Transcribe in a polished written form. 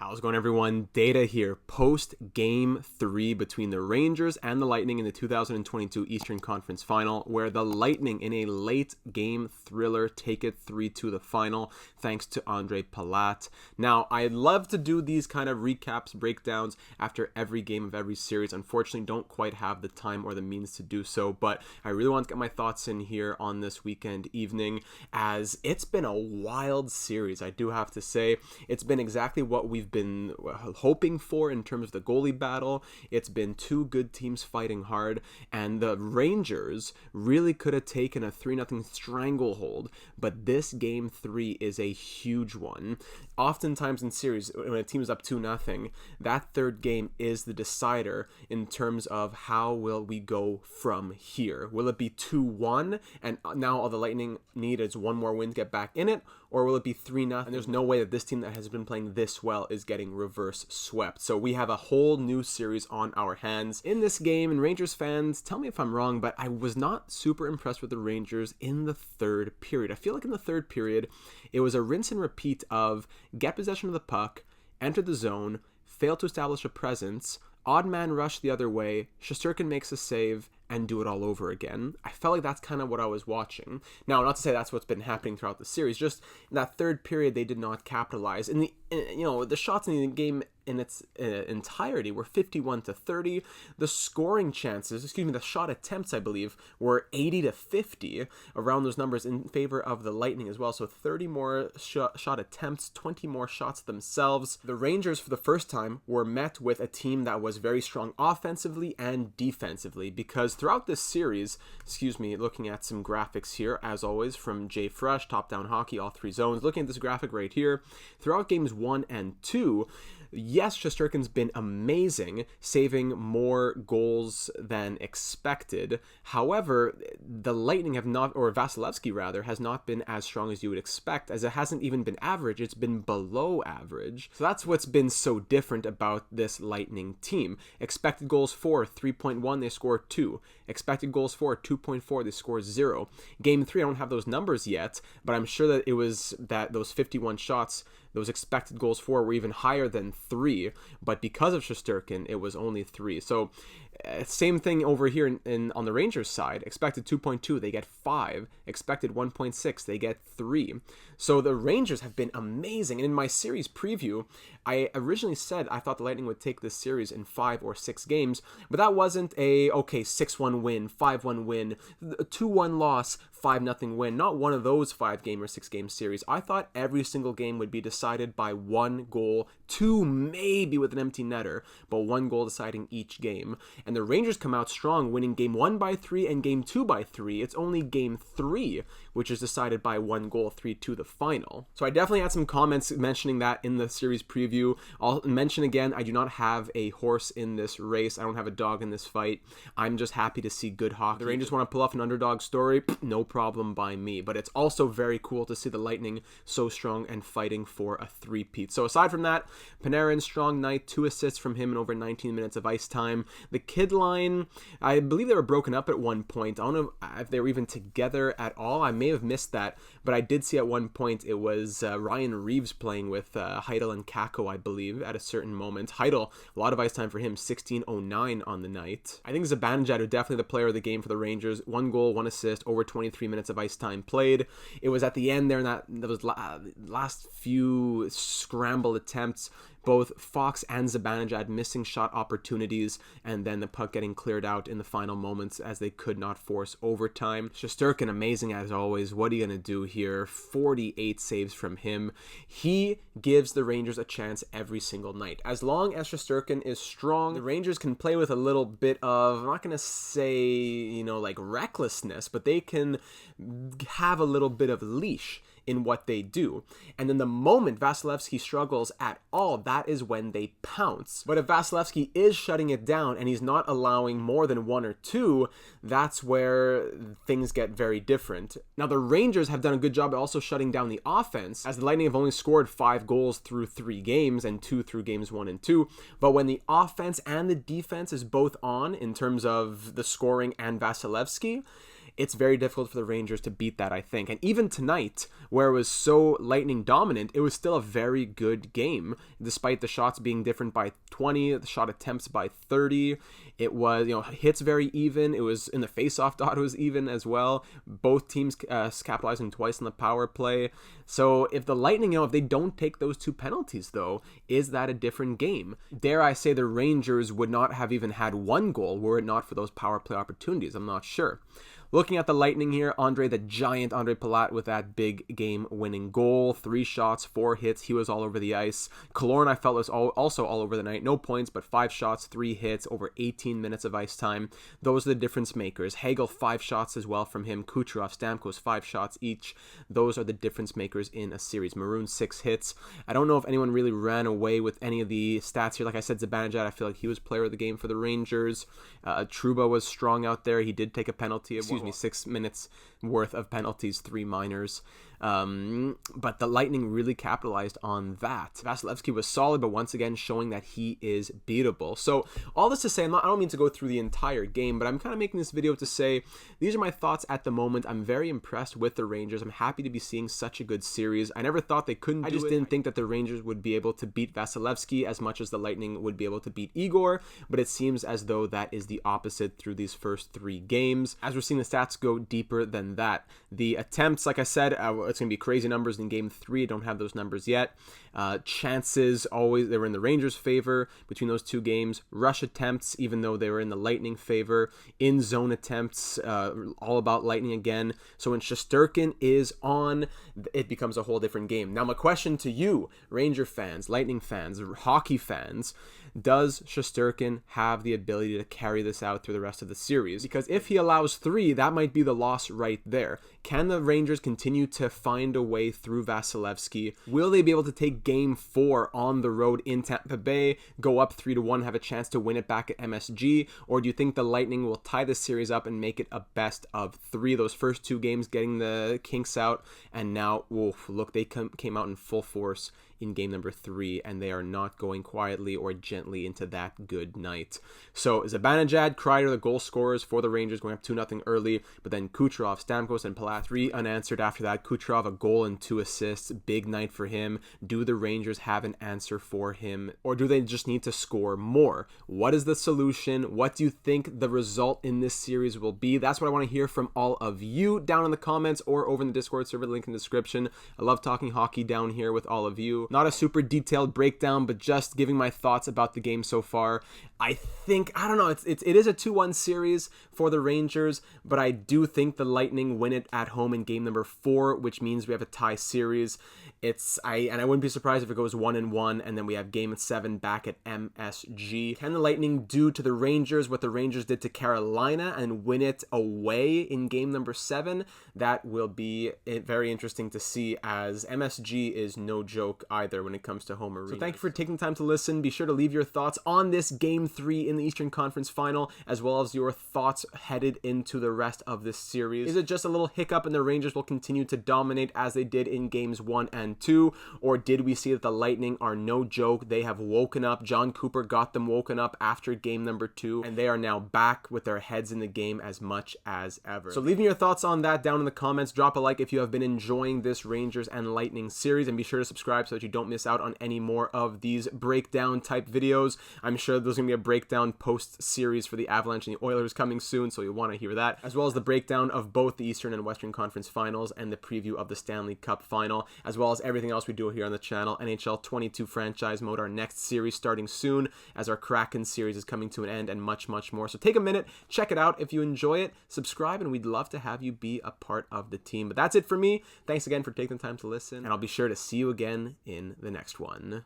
How's it going, everyone? Data here. Post Game 3 between the Rangers and the Lightning in the 2022 Eastern Conference Final, where the Lightning, in a late game thriller, take it 3-2 to the final, thanks to Andre Palat. Now, I'd love to do these kind of recaps, breakdowns after every game of every series. Unfortunately, don't quite have the time or the means to do so, but I really want to get my thoughts in here on this weekend evening, as it's been a wild series, I do have to say. It's been exactly what we've been hoping for in terms of the goalie battle. It's been two good teams fighting hard, and the Rangers really could have taken a 3-0 stranglehold, but this game 3 is a huge one. Oftentimes in series, when a team is up 2-0, that third game is the decider in terms of how will we go from here. Will it be 2-1 and now all the Lightning need is one more win to get back in it, or will it be 3-0? And there's no way that this team that has been playing this well is getting reverse swept. So we have a whole new series on our hands in this game. And Rangers fans, tell me if I'm wrong, but I was not super impressed with the Rangers in the third period. I feel like in the third period, it was a rinse and repeat of get possession of the puck, enter the zone, fail to establish a presence, odd man rush the other way, Shesterkin makes a save, and do it all over again. I felt like that's kind of what I was watching. Now, not to say that's what's been happening throughout the series, just in that third period, they did not capitalize. The shots in the game in its entirety were 51-30. The scoring chances, the shot attempts, I believe, were 80-50, around those numbers in favor of the Lightning as well. So 30 more shot attempts, 20 more shots themselves. The Rangers, for the first time, were met with a team that was very strong offensively and defensively, because throughout this series, looking at some graphics here, as always, from Jay Fresh, Top Down Hockey, all three zones, looking at this graphic right here, throughout games 1 and 2, yes, Shesterkin's been amazing, saving more goals than expected. However, the Lightning have not, or Vasilevsky rather, has not been as strong as you would expect, as it hasn't even been average, it's been below average. So that's what's been so different about this Lightning team. Expected goals for, 3.1, they scored 2. Expected goals for, 2.4, they scored 0. Game 3, I don't have those numbers yet, but I'm sure that it was that those 51 shots, those expected goals for were even higher than 3, but because of Shesterkin, it was only 3. So same thing over here on the Rangers side. Expected 2.2, they get 5. Expected 1.6, they get 3. So the Rangers have been amazing. And in my series preview, I originally said I thought the Lightning would take this series in 5 or 6 games, but that wasn't a, 6-1 win, 5-1 win, 2-1 loss, 5-0 win. Not one of those 5-game or 6-game series. I thought every single game would be decided by 1 goal, 2 maybe with an empty netter, but 1 goal deciding each game. And the Rangers come out strong, winning game 1 by 3 and game 2 by 3. It's only game 3 which is decided by 1 goal, 3-2 the final. So I definitely had some comments mentioning that in the series preview. I'll mention again, I do not have a horse in this race. I don't have a dog in this fight. I'm just happy to see good hockey. The Rangers want to pull off an underdog story, no problem by me. But it's also very cool to see the Lightning so strong and fighting for a three-peat. So aside from that, Panarin, strong night, 2 assists from him in over 19 minutes of ice time. The kid line, I believe they were broken up at one point. I don't know if they were even together at all. I may have missed that, but I did see at one point it was Ryan Reeves playing with Heidel and Kakko, I believe, at a certain moment. Heidel, a lot of ice time for him, 16:09 on the night. I think Zibanejad was definitely the player of the game for the Rangers. 1 goal, 1 assist, over 23 minutes of ice time played. It was at the end there in that those last few scramble attempts, both Fox and Zibanejad missing shot opportunities, and then the puck getting cleared out in the final moments as they could not force overtime. Shesterkin, amazing as always. What are you going to do here? 48 saves from him. He gives the Rangers a chance every single night. As long as Shesterkin is strong, the Rangers can play with a little bit of, I'm not going to say, like recklessness, but they can have a little bit of leash in what they do. And then the moment Vasilevsky struggles at all, that is when they pounce. But if Vasilevsky is shutting it down and he's not allowing more than 1 or 2, that's where things get very different. Now, the Rangers have done a good job at also shutting down the offense, as the Lightning have only scored 5 goals through 3 games and 2 through games 1 and 2. But when the offense and the defense is both on in terms of the scoring and Vasilevsky, it's very difficult for the Rangers to beat that, I think. And even tonight, where it was so Lightning dominant, it was still a very good game, despite the shots being different by 20, the shot attempts by 30. It was, hits very even. It was in the face-off dot, it was even as well. Both teams capitalizing twice in the power play. So if the Lightning, if they don't take those 2 penalties, though, is that a different game? Dare I say the Rangers would not have even had 1 goal were it not for those power play opportunities. I'm not sure. Looking at the Lightning here, the giant Andre Palat with that big game-winning goal. 3 shots, 4 hits. He was all over the ice. Killorn, I felt, was also all over the night. No points, but 5 shots, 3 hits, over 18 minutes of ice time. Those are the difference makers. Hagel, 5 shots as well from him. Kucherov, Stamkos, 5 shots each. Those are the difference makers in a series. Maroon, 6 hits. I don't know if anyone really ran away with any of the stats here. Like I said, Zibanejad, I feel like he was player of the game for the Rangers. Trouba was strong out there. He did take a penalty. 6 minutes worth of penalties, 3 minors. But the Lightning really capitalized on that. Vasilevsky was solid, but once again showing that he is beatable. So all this to say, I don't mean to go through the entire game, but I'm kind of making this video to say these are my thoughts at the moment. I'm very impressed with the Rangers. I'm happy to be seeing such a good series. I never thought they couldn't do it. I just didn't think that the Rangers would be able to beat Vasilevsky as much as the Lightning would be able to beat Igor, but it seems as though that is the opposite through these first 3 games. As we're seeing the stats go deeper than that. The attempts, like I said, it's going to be crazy numbers in game 3. I don't have those numbers yet. Chances, always, they were in the Rangers' favor between those 2 games. Rush attempts, even though they were in the Lightning favor. In zone attempts, all about Lightning again. So when Shesterkin is on, it becomes a whole different game. Now, my question to you, Ranger fans, Lightning fans, hockey fans, does Shesterkin have the ability to carry this out through the rest of the series? Because if he allows 3, that might be the loss right there. Can the Rangers continue to find a way through Vasilevsky? Will they be able to take game 4 on the road in Tampa Bay, go up 3-1, have a chance to win it back at MSG? Or do you think the Lightning will tie the series up and make it a best of 3? Those first 2 games getting the kinks out, and now, look, they came out in full force in game number 3, and they are not going quietly or gently into that good night. So Zibanejad, Kreider, the goal scorers for the Rangers, going up 2-0 early, but then Kucherov, Stamkos, and Palat, 3 unanswered after that. Kucherov, a goal and 2 assists. Big night for him. Do the Rangers have an answer for him, or do they just need to score more? What is the solution? What do you think the result in this series will be? That's what I want to hear from all of you down in the comments or over in the Discord server, link in the description. I love talking hockey down here with all of you. Not a super detailed breakdown, but just giving my thoughts about the game so far. I don't know, it is a 2-1 series for the Rangers, but I do think the Lightning win it at home in game number 4, which means we have a tie series. I wouldn't be surprised if it goes 1-1, and then we have game 7 back at MSG. Can the Lightning do to the Rangers what the Rangers did to Carolina and win it away in game number 7? That will be very interesting to see, as MSG is no joke either when it comes to home arena. So thank you for taking the time to listen. Be sure to leave your thoughts on this game 3 in the Eastern Conference Final, as well as your thoughts headed into the rest of this series. Is it just a little hiccup and the Rangers will continue to dominate as they did in games 1 and 2, or did we see that the Lightning are no joke? They have woken up. John Cooper got them woken up after game number 2, and they are now back with their heads in the game as much as ever. So leave me your thoughts on that down in the comments. Drop a like if you have been enjoying this Rangers and Lightning series, and be sure to subscribe so that you don't miss out on any more of these breakdown type videos. I'm sure there's going to be a breakdown post-series for the Avalanche and the Oilers coming soon, so you'll want to hear that, as well as the breakdown of both the Eastern and Western Conference Finals and the preview of the Stanley Cup Final, as well as everything else we do here on the channel. NHL 22 franchise mode, our next series starting soon, as our Kraken series is coming to an end, and much, much more. So take a minute, check it out. If you enjoy it, subscribe, and we'd love to have you be a part of the team. But that's it for me. Thanks again for taking the time to listen, and I'll be sure to see you again in the next one.